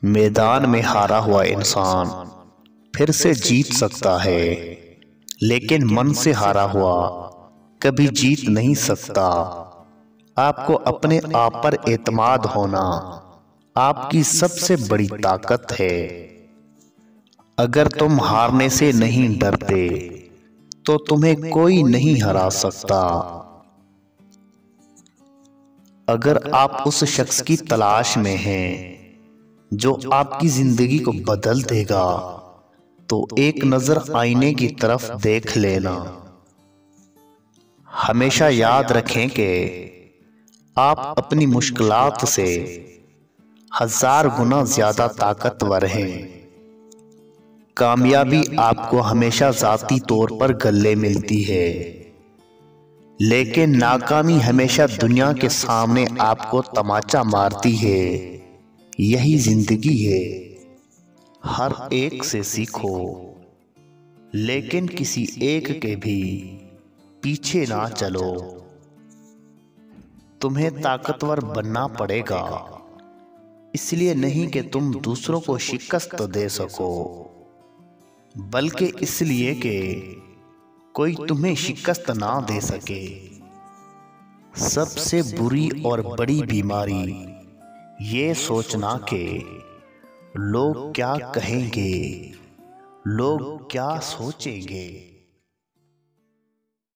मैदान में हारा हुआ इंसान फिर से जीत सकता है, लेकिन मन से हारा हुआ कभी जीत नहीं सकता। आपको अपने आप पर एतमाद होना आपकी सबसे बड़ी ताकत है। अगर तुम हारने से नहीं डरते तो तुम्हें कोई नहीं हरा सकता। अगर आप उस शख्स की तलाश में हैं जो आपकी जिंदगी को बदल देगा, तो एक नजर आईने की तरफ देख लेना। हमेशा याद रखें कि आप अपनी मुश्किलात से 1000 गुना ज्यादा ताकतवर हैं। कामयाबी आपको हमेशा जाती तौर पर गले मिलती है, लेकिन नाकामी हमेशा दुनिया के सामने आपको तमाचा मारती है। यही जिंदगी है। हर एक से सीखो, लेकिन किसी एक के भी पीछे ना चलो। तुम्हें ताकतवर बनना पड़ेगा, इसलिए नहीं कि तुम दूसरों को शिकस्त दे सको, बल्कि इसलिए कि कोई तुम्हें शिकस्त ना दे सके। सबसे बुरी और बड़ी बीमारी ये सोचना कि लोग क्या कहेंगे, लोग क्या सोचेंगे।